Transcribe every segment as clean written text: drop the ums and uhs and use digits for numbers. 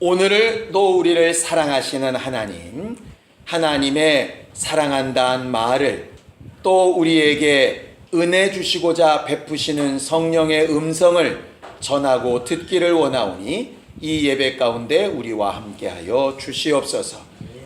오늘도 우리를 사랑하시는 하나님, 하나님의 사랑한다는 말을 또 우리에게 은혜 주시고자 베푸시는 성령의 음성을 전하고 듣기를 원하오니 이 예배 가운데 우리와 함께하여 주시옵소서.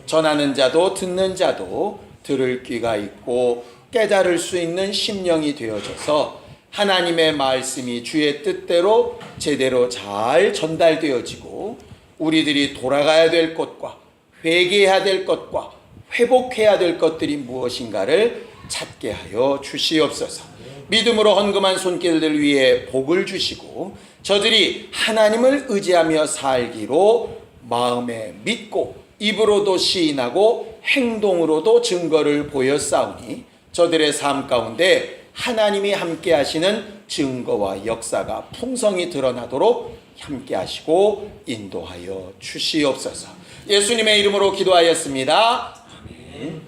전하는 자도 듣는 자도 들을 귀가 있고 깨달을 수 있는 심령이 되어져서 하나님의 말씀이 주의 뜻대로 제대로 잘 전달되어지고 우리들이 돌아가야 될 것과 회개해야 될 것과 회복해야 될 것들이 무엇인가를 찾게 하여 주시옵소서. 믿음으로 헌금한 손길들 위에 복을 주시고 저들이 하나님을 의지하며 살기로 마음에 믿고 입으로도 시인하고 행동으로도 증거를 보였사오니 저들의 삶 가운데 하나님이 함께 하시는 증거와 역사가 풍성히 드러나도록 함께 하시고 인도하여 주시옵소서. 예수님의 이름으로 기도하였습니다. 아멘.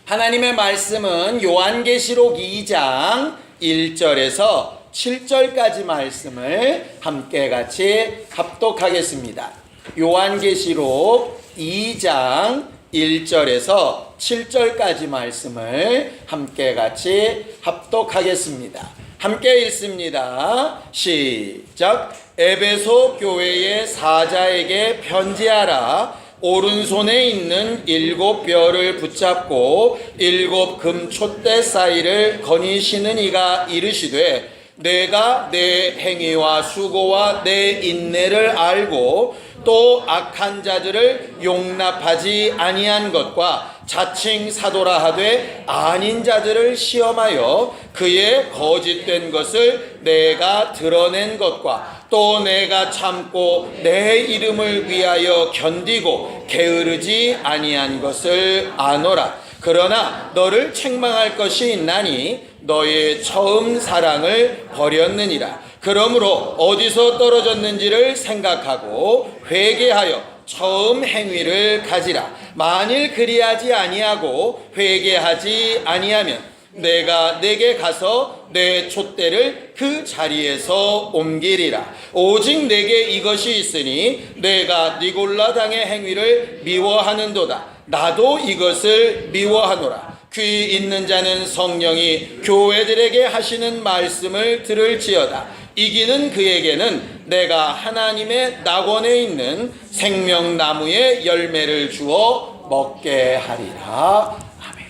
하나님의 말씀은 요한계시록 2장 1절에서 7절까지 말씀을 함께 같이 합독하겠습니다. 요한계시록 2장 1절에서 7절까지 말씀을 함께 같이 합독하겠습니다. 함께 읽습니다. 시작. 에베소 교회의 사자에게 편지하라. 오른손에 있는 7벼를 붙잡고 7금 촛대 사이를 거니시는 이가 이르시되 내가 내 행위와 수고와 내 인내를 알고 또 악한 자들을 용납하지 아니한 것과 자칭 사도라 하되 아닌 자들을 시험하여 그의 거짓된 것을 내가 드러낸 것과 또 내가 참고 내 이름을 위하여 견디고 게으르지 아니한 것을 아노라. 그러나 너를 책망할 것이 있나니 너의 처음 사랑을 버렸느니라. 그러므로 어디서 떨어졌는지를 생각하고 회개하여 처음 행위를 가지라. 만일 그리하지 아니하고 회개하지 아니하면 내가 내게 가서 내 촛대를 그 자리에서 옮기리라. 오직 내게 이것이 있으니 내가 니골라당의 행위를 미워하는도다. 나도 이것을 미워하노라. 귀 있는 자는 성령이 교회들에게 하시는 말씀을 들을지어다. 이기는 그에게는 내가 하나님의 낙원에 있는 생명나무의 열매를 주어 먹게 하리라. 아멘.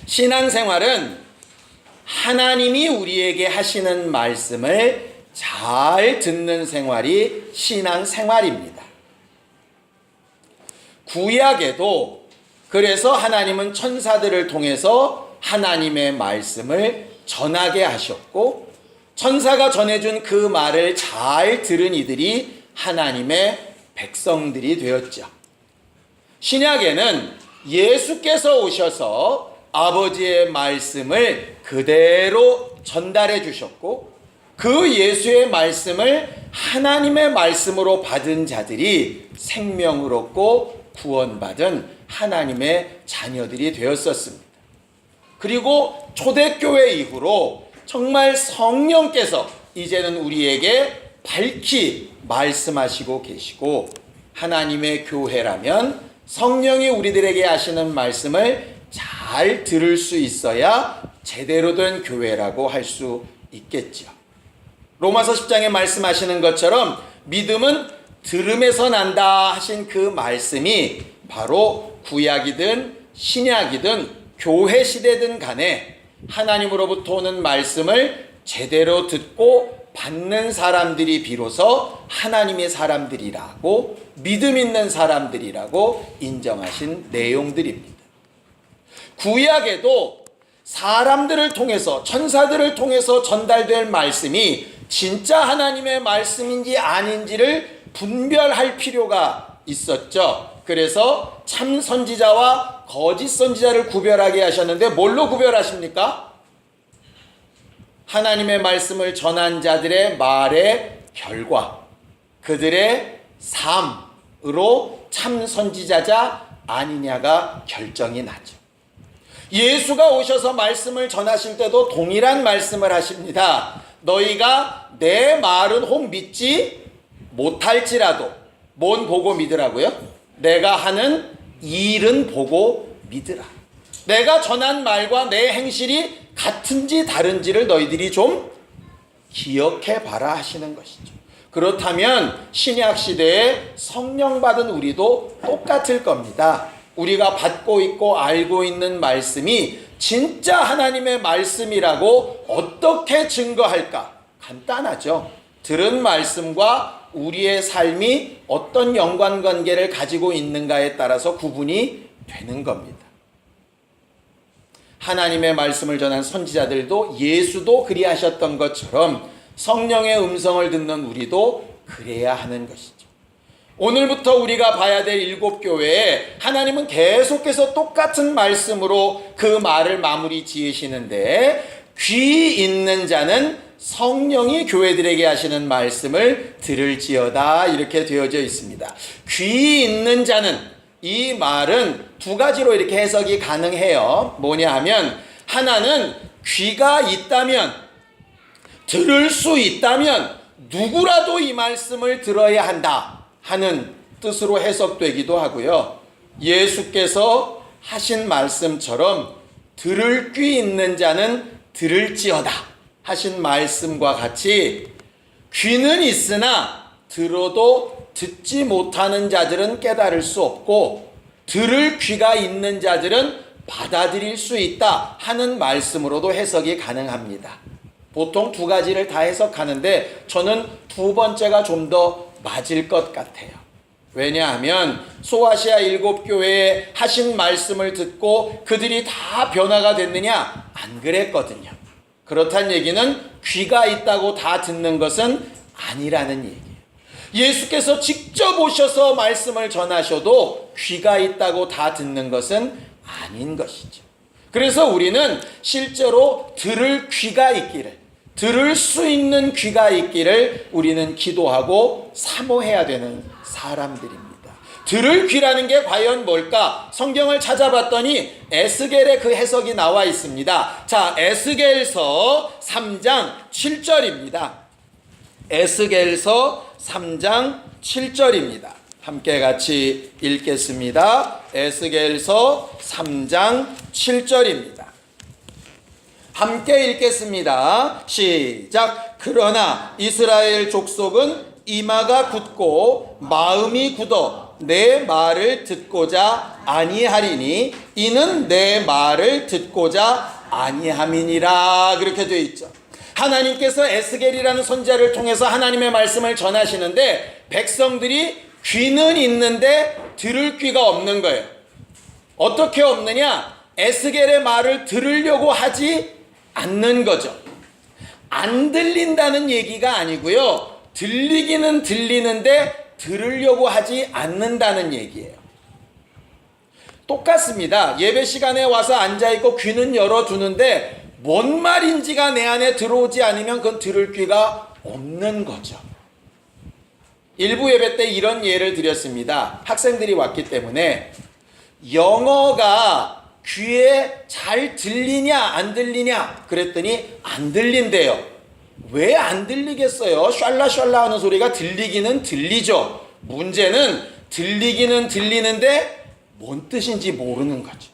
신앙생활은 하나님이 우리에게 하시는 말씀을 잘 듣는 생활이 신앙생활입니다. 구약에도 그래서 하나님은 천사들을 통해서 하나님의 말씀을 전하게 하셨고 천사가 전해준 그 말을 잘 들은 이들이 하나님의 백성들이 되었죠. 신약에는 예수께서 오셔서 아버지의 말씀을 그대로 전달해 주셨고 그 예수의 말씀을 하나님의 말씀으로 받은 자들이 생명을 얻고 구원받은 하나님의 자녀들이 되었었습니다. 그리고 초대교회 이후로 정말 성령께서 이제는 우리에게 밝히 말씀하시고 계시고 하나님의 교회라면 성령이 우리들에게 하시는 말씀을 잘 들을 수 있어야 제대로 된 교회라고 할 수 있겠죠. 로마서 10장에 말씀하시는 것처럼 믿음은 들음에서 난다 하신 그 말씀이 바로 구약이든 신약이든 교회 시대든 간에 하나님으로부터 오는 말씀을 제대로 듣고 받는 사람들이 비로소 하나님의 사람들이라고 믿음 있는 사람들이라고 인정하신 내용들입니다. 구약에도 사람들을 통해서 천사들을 통해서 전달될 말씀이 진짜 하나님의 말씀인지 아닌지를 분별할 필요가 있었죠. 그래서 참 선지자와 거짓 선지자를 구별하게 하셨는데 뭘로 구별하십니까? 하나님의 말씀을 전한 자들의 말의 결과, 그들의 삶으로 참 선지자자 아니냐가 결정이 나죠. 예수가 오셔서 말씀을 전하실 때도 동일한 말씀을 하십니다. 너희가 내 말은 혹 믿지 못할지라도 뭔 보고 믿으라고요? 내가 하는 일은 보고 믿으라. 내가 전한 말과 내 행실이 같은지 다른지를 너희들이 좀 기억해 봐라 하시는 것이죠. 그렇다면 신약 시대에 성령 받은 우리도 똑같을 겁니다. 우리가 받고 있고 알고 있는 말씀이 진짜 하나님의 말씀이라고 어떻게 증거할까? 간단하죠. 들은 말씀과 우리의 삶이 어떤 연관관계를 가지고 있는가에 따라서 구분이 되는 겁니다. 하나님의 말씀을 전한 선지자들도 예수도 그리하셨던 것처럼 성령의 음성을 듣는 우리도 그래야 하는 것이죠. 오늘부터 우리가 봐야 될 7교회에 하나님은 계속해서 똑같은 말씀으로 그 말을 마무리 지으시는데, 귀 있는 자는 성령이 교회들에게 하시는 말씀을 들을지어다 이렇게 되어져 있습니다. 귀 있는 자는, 이 말은 두 가지로 이렇게 해석이 가능해요. 뭐냐 하면, 하나는 귀가 있다면, 들을 수 있다면 누구라도 이 말씀을 들어야 한다 하는 뜻으로 해석되기도 하고요. 예수께서 하신 말씀처럼 들을 귀 있는 자는 들을지어다 하신 말씀과 같이, 귀는 있으나 들어도 듣지 못하는 자들은 깨달을 수 없고 들을 귀가 있는 자들은 받아들일 수 있다 하는 말씀으로도 해석이 가능합니다. 보통 두 가지를 다 해석하는데 저는 두 번째가 좀 더 맞을 것 같아요. 왜냐하면 소아시아 7교회에 하신 말씀을 듣고 그들이 다 변화가 됐느냐? 안 그랬거든요. 그렇다는 얘기는 귀가 있다고 다 듣는 것은 아니라는 얘기예요. 예수께서 직접 오셔서 말씀을 전하셔도 귀가 있다고 다 듣는 것은 아닌 것이죠. 그래서 우리는 실제로 들을 귀가 있기를, 들을 수 있는 귀가 있기를 우리는 기도하고 사모해야 되는 사람들입니다. 들을 귀라는 게 과연 뭘까? 성경을 찾아봤더니 에스겔의 그 해석이 나와 있습니다. 자, 에스겔서 3장 7절입니다. 에스겔서 3장 7절입니다. 함께 같이 읽겠습니다. 에스겔서 3장 7절입니다. 함께 읽겠습니다. 시작. 그러나 이스라엘 족속은 이마가 굳고 마음이 굳어 내 말을 듣고자 아니하리니 이는 내 말을 듣고자 아니함이니라. 그렇게 되어 있죠. 하나님께서 에스겔이라는 선지자를 통해서 하나님의 말씀을 전하시는데 백성들이 귀는 있는데 들을 귀가 없는 거예요. 어떻게 없느냐? 에스겔의 말을 들으려고 하지 않는 거죠. 안 들린다는 얘기가 아니고요. 들리기는 들리는데 들으려고 하지 않는다는 얘기예요. 똑같습니다. 예배 시간에 와서 앉아있고 귀는 열어두는데 뭔 말인지가 내 안에 들어오지 않으면 그건 들을 귀가 없는 거죠. 일부 예배 때 이런 예를 드렸습니다. 학생들이 왔기 때문에 영어가 귀에 잘 들리냐 안 들리냐 그랬더니 안 들린대요. 왜 안 들리겠어요? 샬라샬라 하는 소리가 들리기는 들리죠. 문제는 들리기는 들리는데 뭔 뜻인지 모르는 거죠.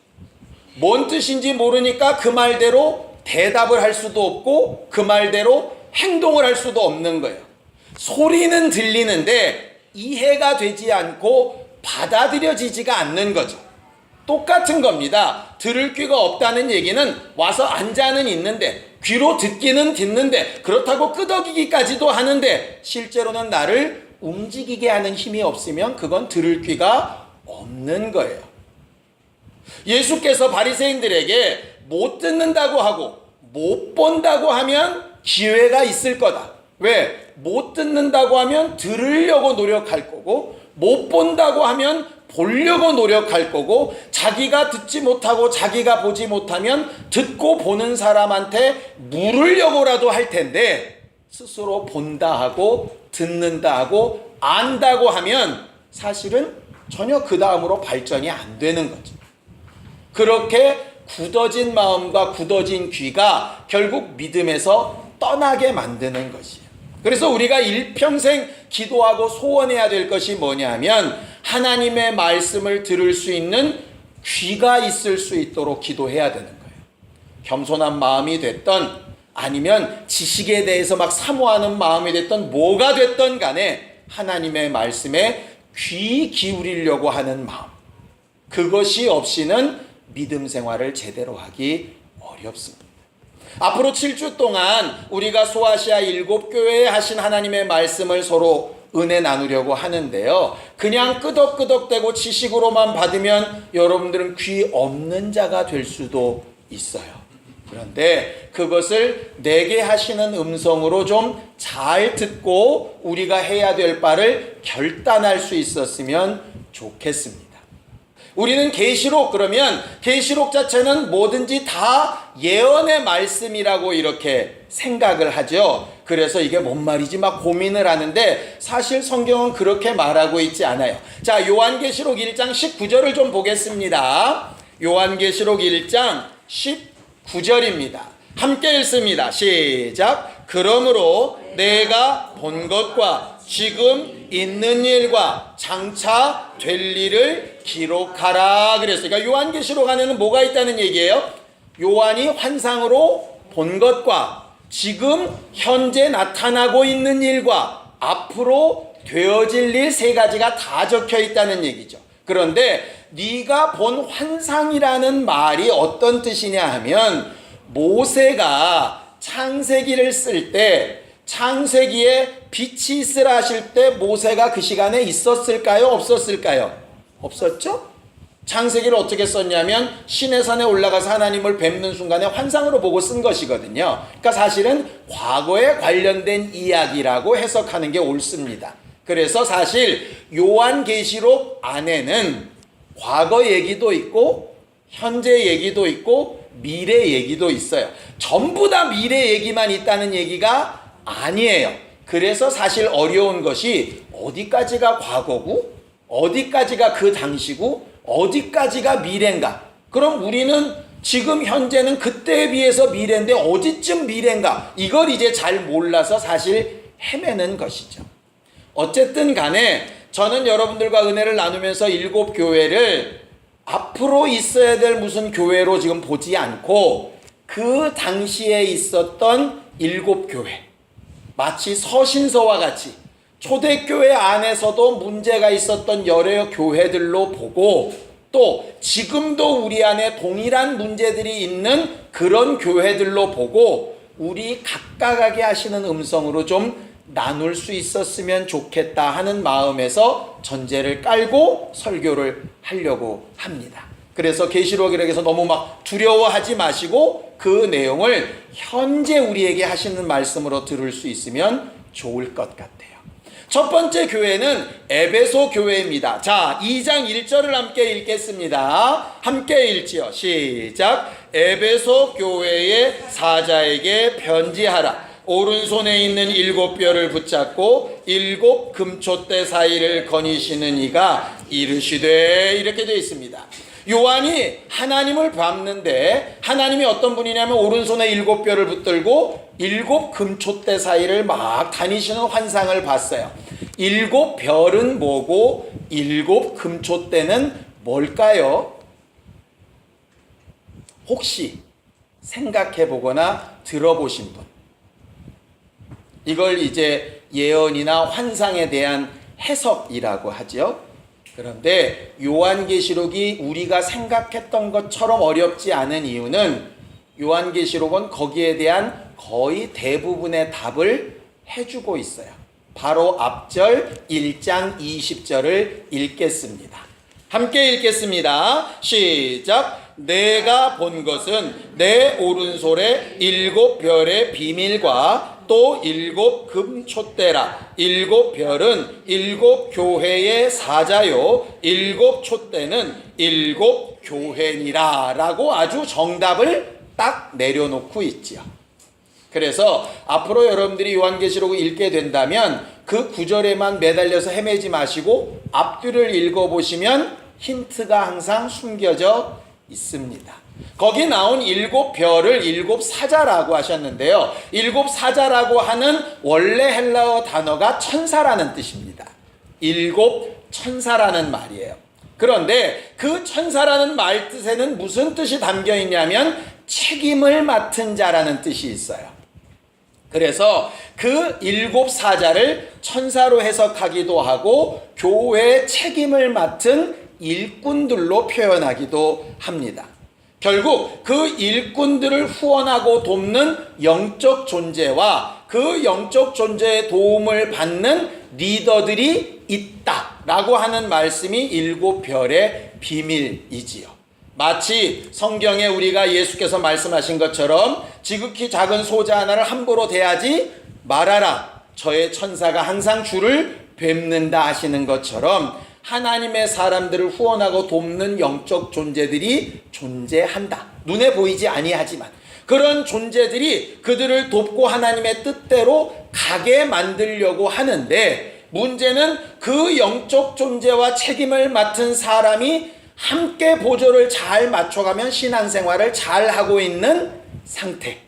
뭔 뜻인지 모르니까 그 말대로 대답을 할 수도 없고 그 말대로 행동을 할 수도 없는 거예요. 소리는 들리는데 이해가 되지 않고 받아들여지지가 않는 거죠. 똑같은 겁니다. 들을 귀가 없다는 얘기는 와서 앉아는 있는데 귀로 듣기는 듣는데 그렇다고 끄덕이기까지도 하는데 실제로는 나를 움직이게 하는 힘이 없으면 그건 들을 귀가 없는 거예요. 예수께서 바리새인들에게 못 듣는다고 하고 못 본다고 하면 기회가 있을 거다. 왜? 못 듣는다고 하면 들으려고 노력할 거고 못 본다고 하면 보려고 노력할 거고 자기가 듣지 못하고 자기가 보지 못하면 듣고 보는 사람한테 물으려고라도 할 텐데 스스로 본다 하고 듣는다 하고 안다고 하면 사실은 전혀 그 다음으로 발전이 안 되는 거죠. 그렇게 굳어진 마음과 굳어진 귀가 결국 믿음에서 떠나게 만드는 것이에요. 그래서 우리가 일평생 기도하고 소원해야 될 것이 뭐냐면 하나님의 말씀을 들을 수 있는 귀가 있을 수 있도록 기도해야 되는 거예요. 겸손한 마음이 됐던 아니면 지식에 대해서 막 사모하는 마음이 됐던 뭐가 됐던 간에 하나님의 말씀에 귀 기울이려고 하는 마음, 그것이 없이는 믿음 생활을 제대로 하기 어렵습니다. 앞으로 7주 동안 우리가 소아시아 7교회에 하신 하나님의 말씀을 서로 은혜 나누려고 하는데요. 그냥 끄덕끄덕대고 지식으로만 받으면 여러분들은 귀 없는 자가 될 수도 있어요. 그런데 그것을 내게 하시는 음성으로 좀 잘 듣고 우리가 해야 될 바를 결단할 수 있었으면 좋겠습니다. 우리는 계시록, 그러면 계시록 자체는 뭐든지 다 예언의 말씀이라고 이렇게 생각을 하죠. 그래서 이게 뭔 말이지 막 고민을 하는데 사실 성경은 그렇게 말하고 있지 않아요. 자, 요한계시록 1장 19절을 좀 보겠습니다. 요한계시록 1장 19절입니다. 함께 읽습니다. 시작. 그러므로 내가 본 것과 지금 있는 일과 장차 될 일을 기록하라 그랬어요. 그러니까 요한계시록 안에는 뭐가 있다는 얘기예요? 요한이 환상으로 본 것과 지금 현재 나타나고 있는 일과 앞으로 되어질 일 세 가지가 다 적혀 있다는 얘기죠. 그런데 네가 본 환상이라는 말이 어떤 뜻이냐 하면 모세가 창세기를 쓸 때 창세기에 빛이 있으라 하실 때 모세가 그 시간에 있었을까요? 없었을까요? 없었죠? 창세기를 어떻게 썼냐면 시내산에 올라가서 하나님을 뵙는 순간에 환상으로 보고 쓴 것이거든요. 그러니까 사실은 과거에 관련된 이야기라고 해석하는 게 옳습니다. 그래서 사실 요한계시록 안에는 과거 얘기도 있고 현재 얘기도 있고 미래 얘기도 있어요. 전부 다 미래 얘기만 있다는 얘기가 아니에요. 그래서 사실 어려운 것이 어디까지가 과거고 어디까지가 그 당시고 어디까지가 미래인가. 그럼 우리는 지금 현재는 그때에 비해서 미래인데 어디쯤 미래인가, 이걸 이제 잘 몰라서 사실 헤매는 것이죠. 어쨌든 간에 저는 여러분들과 은혜를 나누면서 7교회를 앞으로 있어야 될 무슨 교회로 지금 보지 않고 그 당시에 있었던 7교회, 마치 서신서와 같이 초대교회 안에서도 문제가 있었던 여러 교회들로 보고 또 지금도 우리 안에 동일한 문제들이 있는 그런 교회들로 보고 우리 각각하게 하시는 음성으로 좀 나눌 수 있었으면 좋겠다 하는 마음에서 전제를 깔고 설교를 하려고 합니다. 그래서 계시록이라고 해서 너무 막 두려워하지 마시고 그 내용을 현재 우리에게 하시는 말씀으로 들을 수 있으면 좋을 것 같아요. 첫 번째 교회는 에베소 교회입니다. 자, 2장 1절을 함께 읽겠습니다. 함께 읽지요. 시작. 에베소 교회의 사자에게 편지하라. 오른손에 있는 7뼈를 붙잡고 7 금촛대 사이를 거니시는 이가 이르시되, 이렇게 되어 있습니다. 요한이 하나님을 밟는데 하나님이 어떤 분이냐면 오른손에 7뼈를 붙들고 7 금촛대 사이를 막 다니시는 환상을 봤어요. 7별은 뭐고 7 금촛대는 뭘까요? 혹시 생각해 보거나 들어보신 분? 이걸 이제 예언이나 환상에 대한 해석이라고 하죠. 그런데 요한계시록이 우리가 생각했던 것처럼 어렵지 않은 이유는 요한계시록은 거기에 대한 거의 대부분의 답을 해주고 있어요. 바로 앞절 1장 20절을 읽겠습니다. 함께 읽겠습니다. 시작. 내가 본 것은 내 오른손에 7별의 비밀과 또 7 금촛대라. 7별은 7 교회의 사자요 7 촛대는 7 교회니라 라고 아주 정답을 딱 내려놓고 있지요. 그래서 앞으로 여러분들이 요한계시록을 읽게 된다면 그 구절에만 매달려서 헤매지 마시고 앞뒤를 읽어보시면 힌트가 항상 숨겨져 있습니다. 거기 나온 7별을 7사자라고 하셨는데요. 7사자라고 하는 원래 헬라어 단어가 천사라는 뜻입니다. 7천사라는 말이에요. 그런데 그 천사라는 말 뜻에는 무슨 뜻이 담겨 있냐면 책임을 맡은 자라는 뜻이 있어요. 그래서 그 7사자를 천사로 해석하기도 하고 교회의 책임을 맡은 일꾼들로 표현하기도 합니다. 결국 그 일꾼들을 후원하고 돕는 영적 존재와 그 영적 존재의 도움을 받는 리더들이 있다라고 하는 말씀이 7별의 비밀이지요. 마치 성경에 우리가 예수께서 말씀하신 것처럼 지극히 작은 소자 하나를 함부로 대하지 말아라. 저의 천사가 항상 주를 뵙는다 하시는 것처럼 하나님의 사람들을 후원하고 돕는 영적 존재들이 존재한다. 눈에 보이지 아니하지만 그런 존재들이 그들을 돕고 하나님의 뜻대로 가게 만들려고 하는데, 문제는 그 영적 존재와 책임을 맡은 사람이 함께 보조를 잘 맞춰가면 신앙생활을 잘 하고 있는 상태,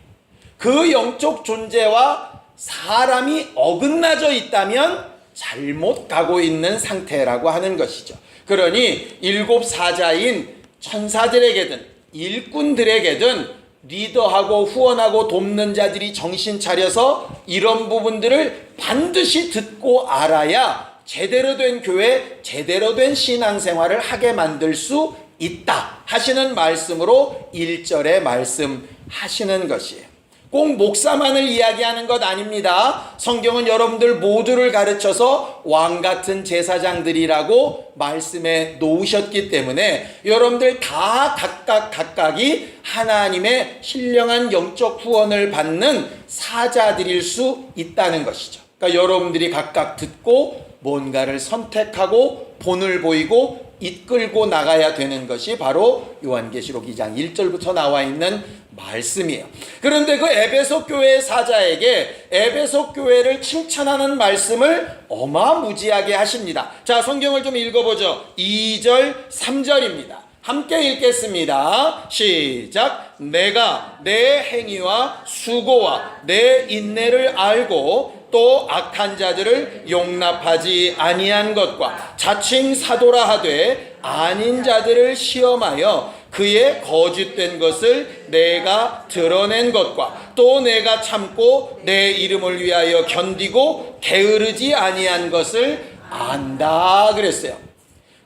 그 영적 존재와 사람이 어긋나져 있다면 잘못 가고 있는 상태라고 하는 것이죠. 그러니 7사자인 천사들에게든 일꾼들에게든 리더하고 후원하고 돕는 자들이 정신 차려서 이런 부분들을 반드시 듣고 알아야 제대로 된 교회, 제대로 된 신앙생활을 하게 만들 수 있다 하시는 말씀으로 1절에 말씀하시는 것이에요. 꼭 목사만을 이야기하는 것 아닙니다. 성경은 여러분들 모두를 가르쳐서 왕 같은 제사장들이라고 말씀해 놓으셨기 때문에 여러분들 다 각각이 하나님의 신령한 영적 후원을 받는 사자들일 수 있다는 것이죠. 그러니까 여러분들이 각각 듣고 뭔가를 선택하고 본을 보이고 이끌고 나가야 되는 것이 바로 요한계시록 2장 1절부터 나와 있는 말씀이에요. 그런데 그 에베소 교회의 사자에게 에베소 교회를 칭찬하는 말씀을 어마무지하게 하십니다. 자, 성경을 좀 읽어보죠. 2절 3절입니다. 함께 읽겠습니다. 시작. 내가 내 행위와 수고와 내 인내를 알고 또 악한 자들을 용납하지 아니한 것과 자칭 사도라 하되 아닌 자들을 시험하여 그의 거짓된 것을 내가 드러낸 것과 또 내가 참고 내 이름을 위하여 견디고 게으르지 아니한 것을 안다 그랬어요.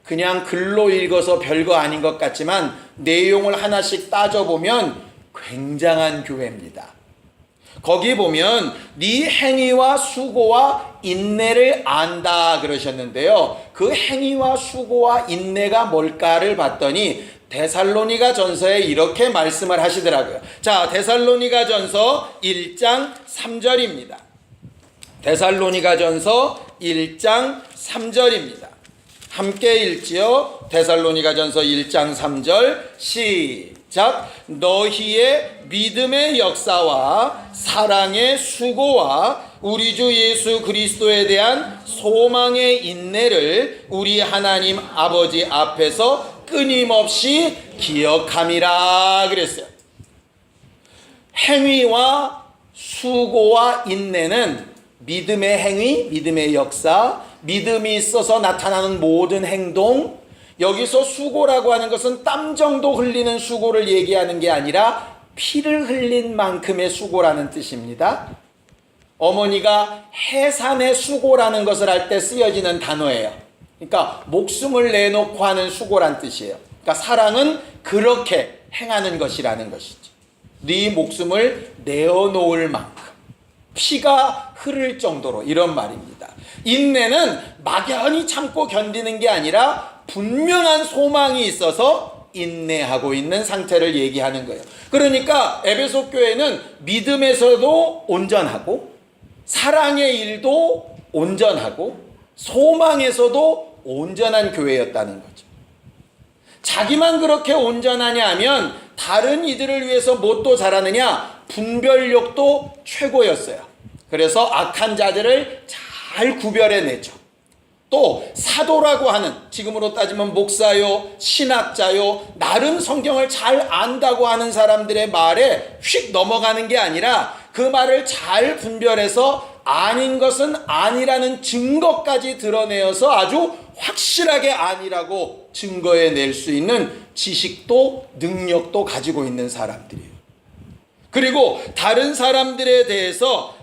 그냥 글로 읽어서 별거 아닌 것 같지만 내용을 하나씩 따져보면 굉장한 교회입니다. 거기 보면 네 행위와 수고와 인내를 안다 그러셨는데요. 그 행위와 수고와 인내가 뭘까를 봤더니 데살로니가 전서에 이렇게 말씀을 하시더라고요. 자, 데살로니가 전서 1장 3절입니다. 데살로니가 전서 1장 3절입니다. 함께 읽지요. 데살로니가 전서 1장 3절 시작. 너희의 믿음의 역사와 사랑의 수고와 우리 주 예수 그리스도에 대한 소망의 인내를 우리 하나님 아버지 앞에서 끊임없이 기억함이라 그랬어요. 행위와 수고와 인내는 믿음의 행위, 믿음의 역사, 믿음이 있어서 나타나는 모든 행동, 여기서 수고라고 하는 것은 땀 정도 흘리는 수고를 얘기하는 게 아니라 피를 흘린 만큼의 수고라는 뜻입니다. 어머니가 해산의 수고라는 것을 할 때 쓰여지는 단어예요. 그러니까 목숨을 내놓고 하는 수고란 뜻이에요. 그러니까 사랑은 그렇게 행하는 것이라는 것이죠. 네 목숨을 내어놓을 만큼 피가 흐를 정도로, 이런 말입니다. 인내는 막연히 참고 견디는 게 아니라 분명한 소망이 있어서 인내하고 있는 상태를 얘기하는 거예요. 그러니까 에베소 교회는 믿음에서도 온전하고 사랑의 일도 온전하고 소망에서도 온전한 교회였다는 거죠. 자기만 그렇게 온전하냐 하면 다른 이들을 위해서 뭣도 잘하느냐, 분별력도 최고였어요. 그래서 악한 자들을 잘 구별해내죠. 또 사도라고 하는, 지금으로 따지면 목사요, 신학자요, 나름 성경을 잘 안다고 하는 사람들의 말에 휙 넘어가는 게 아니라 그 말을 잘 분별해서 아닌 것은 아니라는 증거까지 드러내어서 아주 확실하게 아니라고 증거해낼 수 있는 지식도 능력도 가지고 있는 사람들이에요. 그리고 다른 사람들에 대해서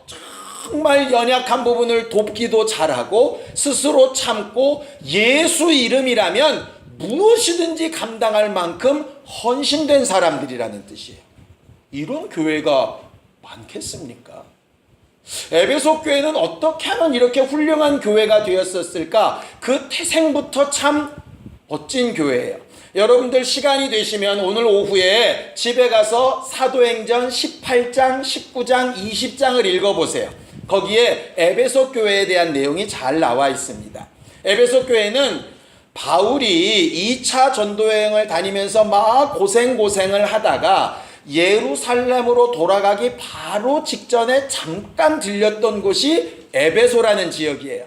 정말 연약한 부분을 돕기도 잘하고 스스로 참고 예수 이름이라면 무엇이든지 감당할 만큼 헌신된 사람들이라는 뜻이에요. 이런 교회가 많겠습니까? 에베소 교회는 어떻게 하면 이렇게 훌륭한 교회가 되었었을까? 그 태생부터 참 멋진 교회예요. 여러분들 시간이 되시면 오늘 오후에 집에 가서 사도행전 18장, 19장, 20장을 읽어보세요. 거기에 에베소 교회에 대한 내용이 잘 나와 있습니다. 에베소 교회는 바울이 2차 전도여행을 다니면서 막 고생을 하다가 예루살렘으로 돌아가기 바로 직전에 잠깐 들렸던 곳이 에베소라는 지역이에요.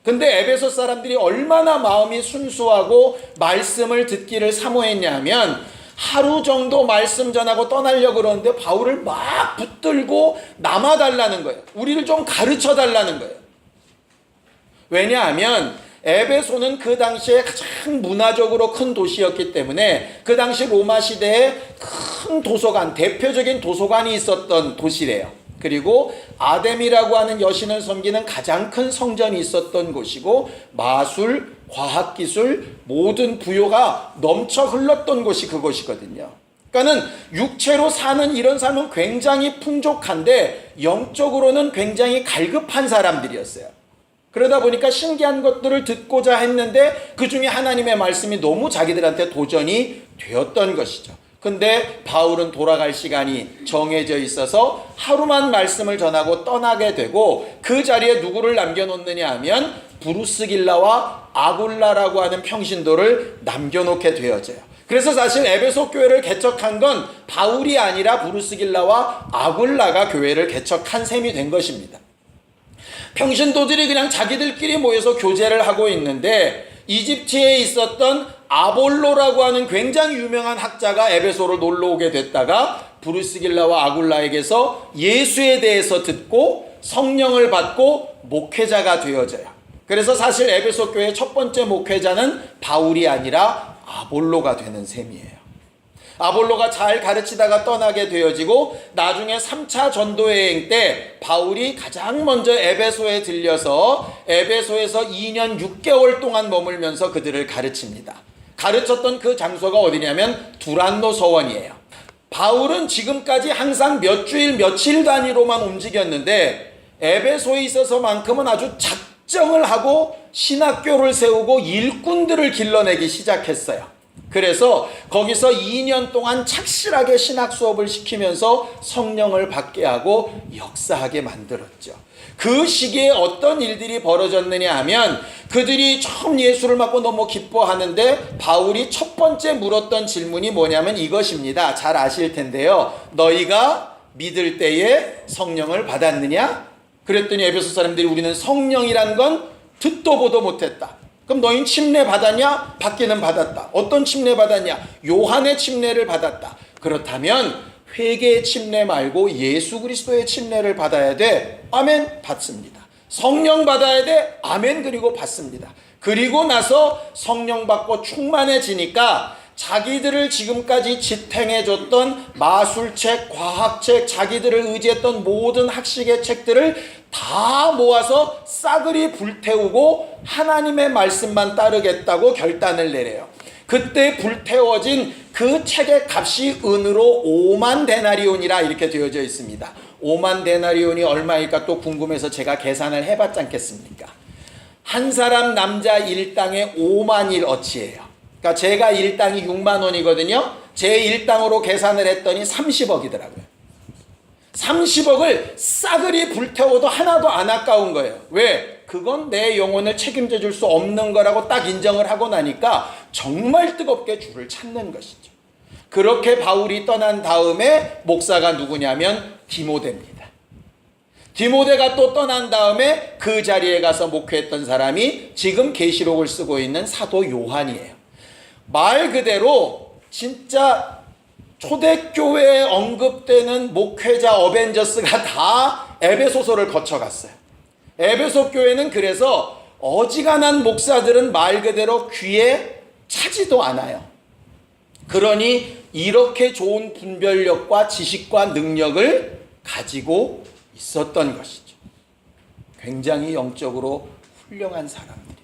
근데 에베소 사람들이 얼마나 마음이 순수하고 말씀을 듣기를 사모했냐면 하루 정도 말씀 전하고 떠나려고 그러는데 바울을 막 붙들고 남아달라는 거예요. 우리를 좀 가르쳐 달라는 거예요. 왜냐하면 에베소는 그 당시에 가장 문화적으로 큰 도시였기 때문에 그 당시 로마 시대에 큰 도서관, 대표적인 도서관이 있었던 도시래요. 그리고 아데미라고 하는 여신을 섬기는 가장 큰 성전이 있었던 곳이고 마술, 과학기술, 모든 부요가 넘쳐 흘렀던 곳이 그곳이거든요. 그러니까는 육체로 사는 이런 삶은 굉장히 풍족한데 영적으로는 굉장히 갈급한 사람들이었어요. 그러다 보니까 신기한 것들을 듣고자 했는데 그 중에 하나님의 말씀이 너무 자기들한테 도전이 되었던 것이죠. 근데 바울은 돌아갈 시간이 정해져 있어서 하루만 말씀을 전하고 떠나게 되고 그 자리에 누구를 남겨놓느냐 하면 브루스길라와 아굴라라고 하는 평신도를 남겨놓게 되어져요. 그래서 사실 에베소 교회를 개척한 건 바울이 아니라 브루스길라와 아굴라가 교회를 개척한 셈이 된 것입니다. 평신도들이 그냥 자기들끼리 모여서 교제를 하고 있는데 이집트에 있었던 아볼로라고 하는 굉장히 유명한 학자가 에베소로 놀러 오게 됐다가 브루스길라와 아굴라에게서 예수에 대해서 듣고 성령을 받고 목회자가 되어져요. 그래서 사실 에베소 교회의 첫 번째 목회자는 바울이 아니라 아볼로가 되는 셈이에요. 아볼로가 잘 가르치다가 떠나게 되어지고 나중에 3차 전도여행 때 바울이 가장 먼저 에베소에 들려서 에베소에서 2년 6개월 동안 머물면서 그들을 가르칩니다. 가르쳤던 그 장소가 어디냐면 두란노 서원이에요. 바울은 지금까지 항상 몇 주일 며칠 단위로만 움직였는데 에베소에 있어서만큼은 아주 작정을 하고 신학교를 세우고 일꾼들을 길러내기 시작했어요. 그래서 거기서 2년 동안 착실하게 신학 수업을 시키면서 성령을 받게 하고 역사하게 만들었죠. 그 시기에 어떤 일들이 벌어졌느냐 하면 그들이 처음 예수를 받고 너무 기뻐하는데 바울이 첫 번째 물었던 질문이 뭐냐면 이것입니다. 잘 아실 텐데요. 너희가 믿을 때에 성령을 받았느냐? 그랬더니 에베소 사람들이 우리는 성령이란 건 듣도 보도 못했다. 그럼 너희는 침례 받았냐? 받기는 받았다. 어떤 침례 받았냐? 요한의 침례를 받았다. 그렇다면 회개의 침례 말고 예수 그리스도의 침례를 받아야 돼. 아멘. 받습니다. 성령 받아야 돼. 아멘. 그리고 받습니다. 그리고 나서 성령 받고 충만해지니까 자기들을 지금까지 지탱해줬던 마술책, 과학책, 자기들을 의지했던 모든 학식의 책들을 다 모아서 싸그리 불태우고 하나님의 말씀만 따르겠다고 결단을 내려요. 그때 불태워진 그 책의 값이 은으로 5만 데나리온이라 이렇게 되어져 있습니다. 5만 데나리온이 얼마일까 또 궁금해서 제가 계산을 해봤지 않겠습니까? 한 사람 남자 일당에 5만 일 어치예요. 그러니까 제가 일당이 6만 원이거든요. 제 일당으로 계산을 했더니 30억이더라고요. 30억을 싸그리 불태워도 하나도 안 아까운 거예요. 왜? 그건 내 영혼을 책임져 줄 수 없는 거라고 딱 인정을 하고 나니까 정말 뜨겁게 주를 찾는 것이죠. 그렇게 바울이 떠난 다음에 목사가 누구냐면 디모데입니다. 디모데가 또 떠난 다음에 그 자리에 가서 목회했던 사람이 지금 계시록을 쓰고 있는 사도 요한이에요. 말 그대로 진짜 초대교회에 언급되는 목회자 어벤져스가 다 에베소서를 거쳐갔어요. 에베소 교회는 그래서 어지간한 목사들은 말 그대로 귀에 차지도 않아요. 그러니 이렇게 좋은 분별력과 지식과 능력을 가지고 있었던 것이죠. 굉장히 영적으로 훌륭한 사람들이에요.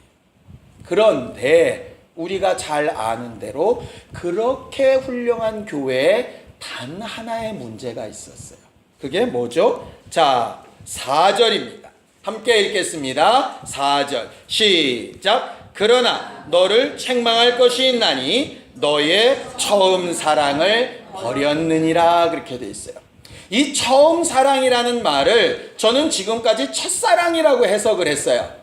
그런데 우리가 잘 아는 대로 그렇게 훌륭한 교회에 단 하나의 문제가 있었어요. 그게 뭐죠? 자, 4절입니다. 함께 읽겠습니다. 4절 시작. 그러나 너를 책망할 것이 있나니 너의 처음 사랑을 버렸느니라. 그렇게 돼 있어요. 이 처음 사랑이라는 말을 저는 지금까지 첫사랑이라고 해석을 했어요.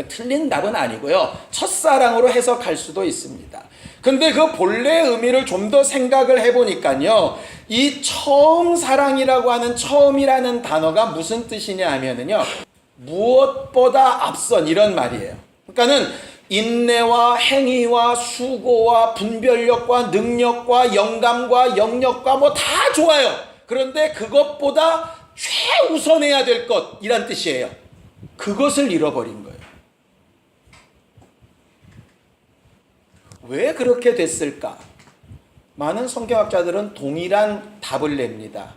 틀린 답은 아니고요. 첫사랑으로 해석할 수도 있습니다. 근데 그 본래의 의미를 좀 더 생각을 해보니까요. 이 처음 사랑이라고 하는 처음이라는 단어가 무슨 뜻이냐 하면은요. 무엇보다 앞선 이런 말이에요. 그러니까는 인내와 행위와 수고와 분별력과 능력과 영감과 영역과 뭐 다 좋아요. 그런데 그것보다 최우선해야 될 것 이란 뜻이에요. 그것을 잃어버린 거예요. 왜 그렇게 됐을까? 많은 성경학자들은 동일한 답을 냅니다.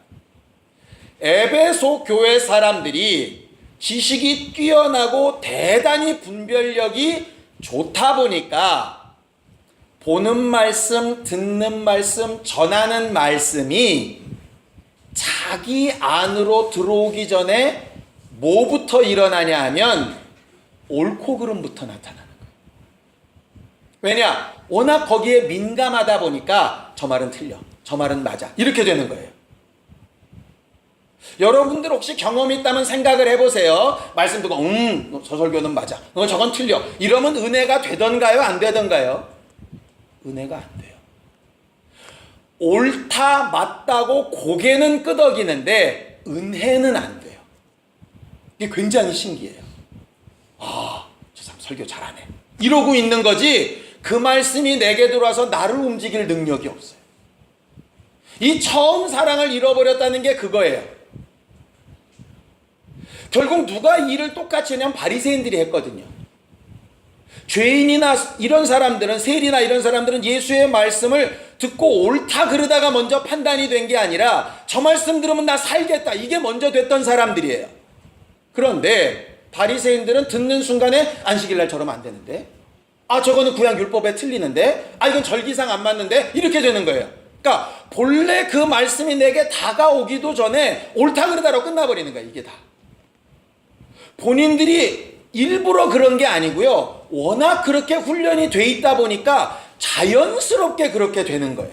에베소 교회 사람들이 지식이 뛰어나고 대단히 분별력이 좋다 보니까 보는 말씀, 듣는 말씀, 전하는 말씀이 자기 안으로 들어오기 전에 뭐부터 일어나냐 하면 옳고 그름부터 나타나는 거예요. 왜냐? 워낙 거기에 민감하다 보니까 저 말은 틀려, 저 말은 맞아 이렇게 되는 거예요. 여러분들 혹시 경험이 있다면 생각을 해보세요. 말씀 듣고 저 설교는 맞아, 저건 틀려 이러면 은혜가 되던가요? 안 되던가요? 은혜가 안 돼요. 옳다 맞다고 고개는 끄덕이는데 은혜는 안 돼요. 이게 굉장히 신기해요. 저 사람 설교 잘하네 이러고 있는 거지 그 말씀이 내게 들어와서 나를 움직일 능력이 없어요. 이 처음 사랑을 잃어버렸다는 게 그거예요. 결국 누가 이 일을 똑같이 했냐면 바리새인들이 했거든요. 죄인이나 이런 사람들은, 세리나 이런 사람들은 예수의 말씀을 듣고 옳다 그러다가 먼저 판단이 된 게 아니라 저 말씀 들으면 나 살겠다 이게 먼저 됐던 사람들이에요. 그런데 바리새인들은 듣는 순간에 안식일날 저러면 안 되는데, 저거는 구약율법에 틀리는데, 이건 절기상 안 맞는데 이렇게 되는 거예요. 그러니까 본래 그 말씀이 내게 다가오기도 전에 옳다 그러다로 끝나버리는 거예요. 이게 다 본인들이 일부러 그런 게 아니고요. 워낙 그렇게 훈련이 돼 있다 보니까 자연스럽게 그렇게 되는 거예요.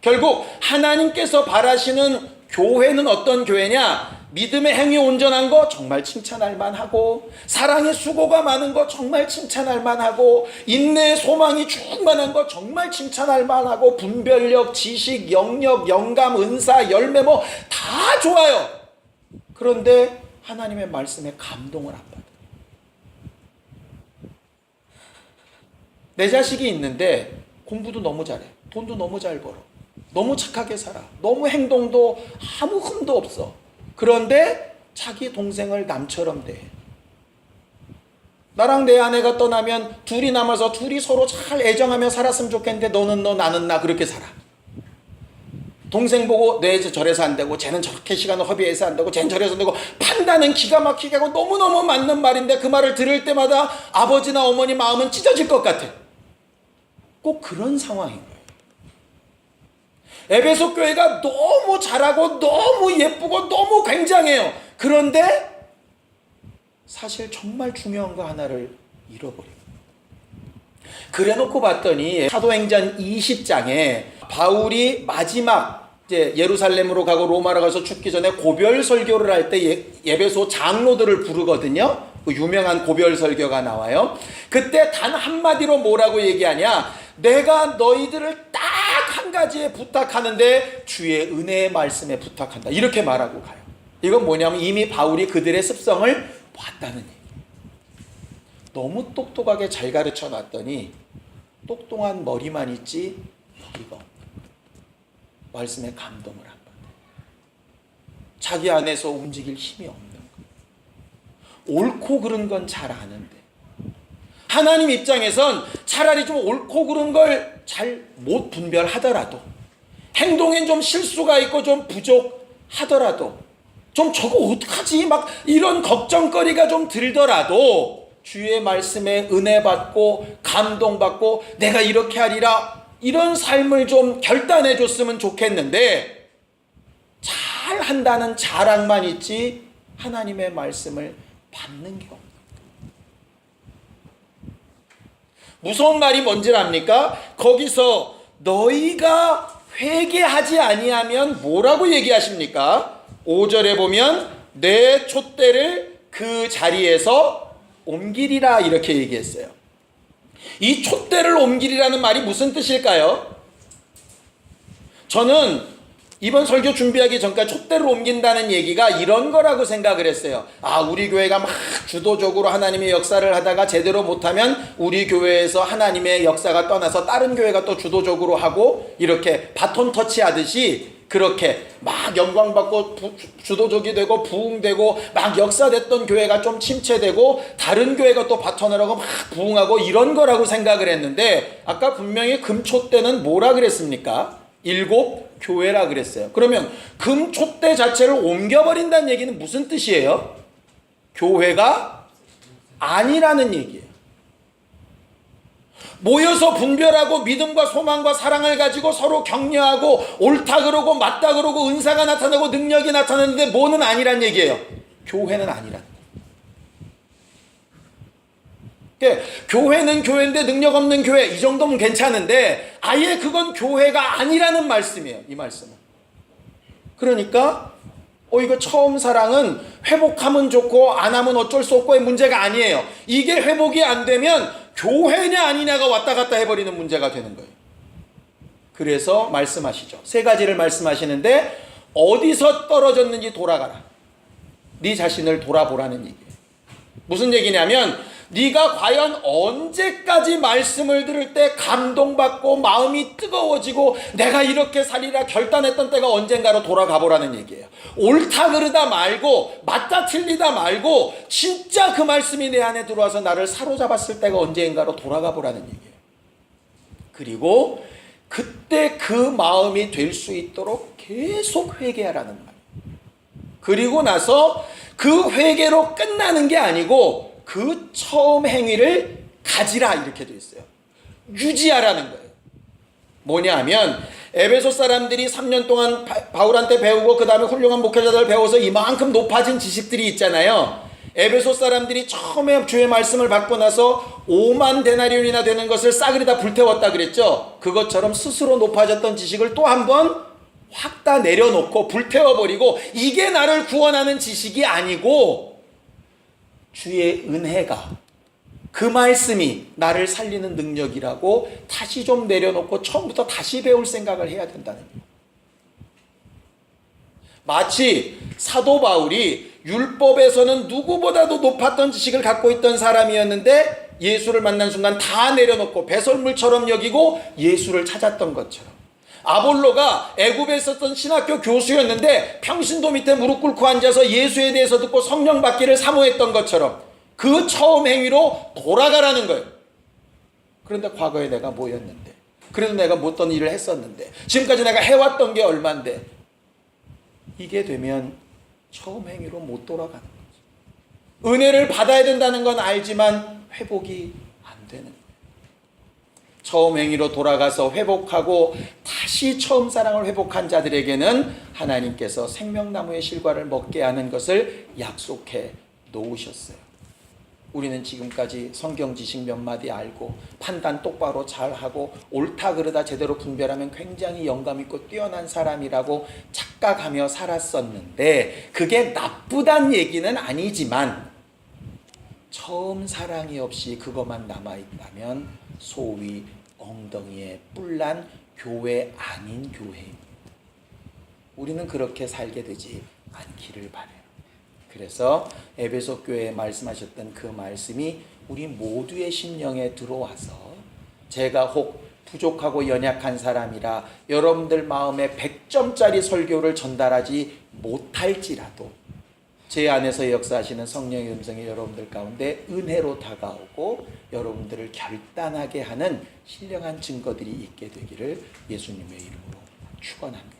결국 하나님께서 바라시는 교회는 어떤 교회냐? 믿음의 행위 온전한 거 정말 칭찬할 만하고, 사랑의 수고가 많은 거 정말 칭찬할 만하고, 인내의 소망이 충만한 거 정말 칭찬할 만하고, 분별력, 지식, 영역, 영감, 은사, 열매 뭐 다 좋아요. 그런데 하나님의 말씀에 감동을 안 받아요. 내 자식이 있는데 공부도 너무 잘해, 돈도 너무 잘 벌어, 너무 착하게 살아, 너무 행동도 아무 흠도 없어. 그런데 자기 동생을 남처럼 대해. 나랑 내 아내가 떠나면 둘이 남아서 둘이 서로 잘 애정하며 살았으면 좋겠는데 너는 너 나는 나 그렇게 살아. 동생 보고 내 저래서 안 되고, 쟤는 저렇게 시간을 허비해서 안 되고, 쟤는 저래서 안 되고, 판단은 기가 막히게 하고 너무너무 맞는 말인데 그 말을 들을 때마다 아버지나 어머니 마음은 찢어질 것 같아. 꼭 그런 상황인 거예요. 에베소 교회가 너무 잘하고 너무 예쁘고 너무 굉장해요. 그런데 사실 정말 중요한 거 하나를 잃어버려요. 그래놓고 봤더니 사도행전 20장에 바울이 마지막 이제 예루살렘으로 가고 로마로 가서 죽기 전에 고별 설교를 할 때 에베소 장로들을 부르거든요. 그 유명한 고별 설교가 나와요. 그때 단 한마디로 뭐라고 얘기하냐? 내가 너희들을 딱 한 가지에 부탁하는데 주의 은혜의 말씀에 부탁한다. 이렇게 말하고 가요. 이건 뭐냐면 이미 바울이 그들의 습성을 봤다는 얘기. 너무 똑똑하게 잘 가르쳐 놨더니 똑똑한 머리만 있지 머리가 없는 거예요. 말씀에 감동을 안 받아요. 자기 안에서 움직일 힘이 없는 거예요. 옳고 그른 건 잘 아는데 하나님 입장에선 차라리 좀 옳고 그른 걸 잘 못 분별하더라도 행동엔 좀 실수가 있고 좀 부족하더라도 좀 저거 어떡하지? 막 이런 걱정거리가 좀 들더라도 주의 말씀에 은혜 받고 감동 받고 내가 이렇게 하리라 이런 삶을 좀 결단해 줬으면 좋겠는데 잘 한다는 자랑만 있지 하나님의 말씀을 받는 게 없는 거예요. 무서운 말이 뭔지 압니까? 거기서 너희가 회개하지 아니하면 뭐라고 얘기하십니까? 5절에 보면 내 촛대를 그 자리에서 옮기리라 이렇게 얘기했어요. 이 촛대를 옮기리라는 말이 무슨 뜻일까요? 저는 이번 설교 준비하기 전까지 촛대를 옮긴다는 얘기가 이런 거라고 생각을 했어요. 아, 우리 교회가 막 주도적으로 하나님의 역사를 하다가 제대로 못하면 우리 교회에서 하나님의 역사가 떠나서 다른 교회가 또 주도적으로 하고 이렇게 바톤 터치하듯이 그렇게 막 영광받고 주도적이 되고 부흥되고 막 역사됐던 교회가 좀 침체되고 다른 교회가 또 바톤을 하고 막 부흥하고 이런 거라고 생각을 했는데 아까 분명히 금촛대는 뭐라 그랬습니까? 7 교회라 그랬어요. 그러면 금촛대 자체를 옮겨버린다는 얘기는 무슨 뜻이에요? 교회가 아니라는 얘기예요. 모여서 분별하고 믿음과 소망과 사랑을 가지고 서로 격려하고 옳다 그러고 맞다 그러고 은사가 나타나고 능력이 나타나는데 뭐는 아니란 얘기예요? 교회는 아니란. 교회는 교회인데 능력 없는 교회 이 정도면 괜찮은데 아예 그건 교회가 아니라는 말씀이에요. 이 말씀은. 그러니까 이거 처음 사랑은 회복하면 좋고 안 하면 어쩔 수 없고의 문제가 아니에요. 이게 회복이 안 되면 교회냐 아니냐가 왔다 갔다 해버리는 문제가 되는 거예요. 그래서 말씀하시죠. 3가지를 말씀하시는데 어디서 떨어졌는지 돌아가라. 네 자신을 돌아보라는 얘기예요. 무슨 얘기냐면 네가 과연 언제까지 말씀을 들을 때 감동받고 마음이 뜨거워지고 내가 이렇게 살리라 결단했던 때가 언젠가로 돌아가 보라는 얘기예요. 옳다 그르다 말고 맞다 틀리다 말고 진짜 그 말씀이 내 안에 들어와서 나를 사로잡았을 때가 언젠가로 돌아가 보라는 얘기예요. 그리고 그때 그 마음이 될 수 있도록 계속 회개하라는 말. 그리고 나서 그 회개로 끝나는 게 아니고 그 처음 행위를 가지라 이렇게 되어 있어요. 유지하라는 거예요. 뭐냐 하면 에베소 사람들이 3년 동안 바울한테 배우고 그 다음에 훌륭한 목회자들 배워서 이만큼 높아진 지식들이 있잖아요. 에베소 사람들이 처음에 주의 말씀을 받고 나서 5만 데나리온이나 되는 것을 싸그리 다 불태웠다 그랬죠. 그것처럼 스스로 높아졌던 지식을 또 한 번 확 다 내려놓고 불태워버리고 이게 나를 구원하는 지식이 아니고 주의 은혜가 그 말씀이 나를 살리는 능력이라고 다시 좀 내려놓고 처음부터 다시 배울 생각을 해야 된다는 거예요. 마치 사도 바울이 율법에서는 누구보다도 높았던 지식을 갖고 있던 사람이었는데 예수를 만난 순간 다 내려놓고 배설물처럼 여기고 예수를 찾았던 것처럼 아볼로가 애굽에 있었던 신학교 교수였는데 평신도 밑에 무릎 꿇고 앉아서 예수에 대해서 듣고 성령 받기를 사모했던 것처럼 그 처음 행위로 돌아가라는 거예요. 그런데 과거에 내가 뭐였는데 그래도 내가 못던 일을 했었는데 지금까지 내가 해왔던 게 얼만데 이게 되면 처음 행위로 못 돌아가는 거죠. 은혜를 받아야 된다는 건 알지만 회복이 안 되는 거예요. 처음 행위로 돌아가서 회복하고 다시 처음 사랑을 회복한 자들에게는 하나님께서 생명나무의 실과를 먹게 하는 것을 약속해 놓으셨어요. 우리는 지금까지 성경 지식 몇 마디 알고 판단 똑바로 잘하고 옳다 그르다 제대로 분별하면 굉장히 영감 있고 뛰어난 사람이라고 착각하며 살았었는데 그게 나쁘단 얘기는 아니지만 처음 사랑이 없이 그것만 남아있다면 소위 엉덩이에 뿔난 교회 아닌 교회입니다. 우리는 그렇게 살게 되지 않기를 바라요. 그래서 에베소 교회에 말씀하셨던 그 말씀이 우리 모두의 심령에 들어와서 제가 혹 부족하고 연약한 사람이라 여러분들 마음에 100점짜리 설교를 전달하지 못할지라도 제 안에서 역사하시는 성령의 음성이 여러분들 가운데 은혜로 다가오고 여러분들을 결단하게 하는 신령한 증거들이 있게 되기를 예수님의 이름으로 축원합니다.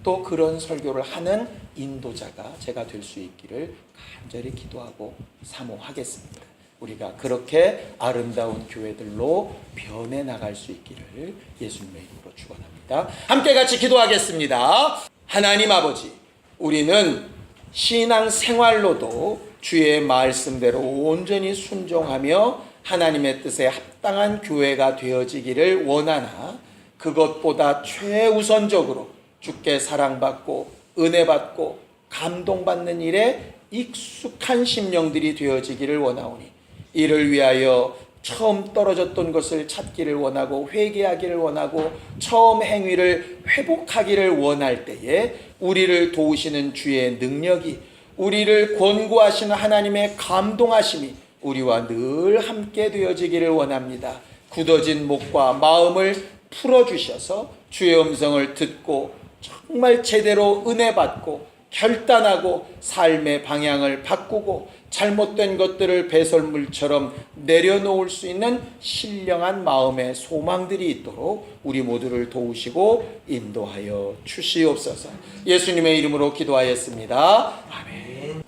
또 그런 설교를 하는 인도자가 제가 될 수 있기를 간절히 기도하고 사모하겠습니다. 우리가 그렇게 아름다운 교회들로 변해 나갈 수 있기를 예수님의 이름으로 축원합니다. 함께 같이 기도하겠습니다. 하나님 아버지, 우리는 신앙 생활로도 주의 말씀대로 온전히 순종하며 하나님의 뜻에 합당한 교회가 되어지기를 원하나 그것보다 최우선적으로 주께 사랑받고 은혜받고 감동받는 일에 익숙한 심령들이 되어지기를 원하오니 이를 위하여 처음 떨어졌던 것을 찾기를 원하고 회개하기를 원하고 처음 행위를 회복하기를 원할 때에 우리를 도우시는 주의 능력이 우리를 권고하시는 하나님의 감동하심이 우리와 늘 함께 되어지기를 원합니다. 굳어진 목과 마음을 풀어주셔서 주의 음성을 듣고 정말 제대로 은혜받고 결단하고 삶의 방향을 바꾸고 잘못된 것들을 배설물처럼 내려놓을 수 있는 신령한 마음의 소망들이 있도록 우리 모두를 도우시고 인도하여 주시옵소서. 예수님의 이름으로 기도하였습니다. 아멘.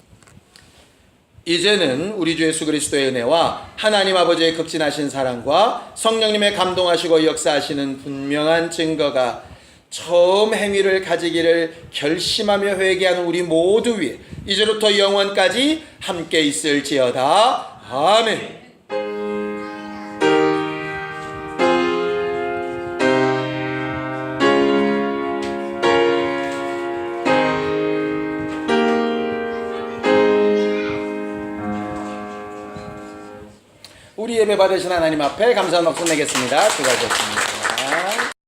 이제는 우리 주 예수 그리스도의 은혜와 하나님 아버지의 극진하신 사랑과 성령님의 감동하시고 역사하시는 분명한 증거가 처음 행위를 가지기를 결심하며 회개하는 우리 모두 위에 이제부터 영원까지 함께 있을지어다. 아멘. 우리 예배 받으신 하나님 앞에 감사한 박수 내겠습니다. 수고하셨습니다.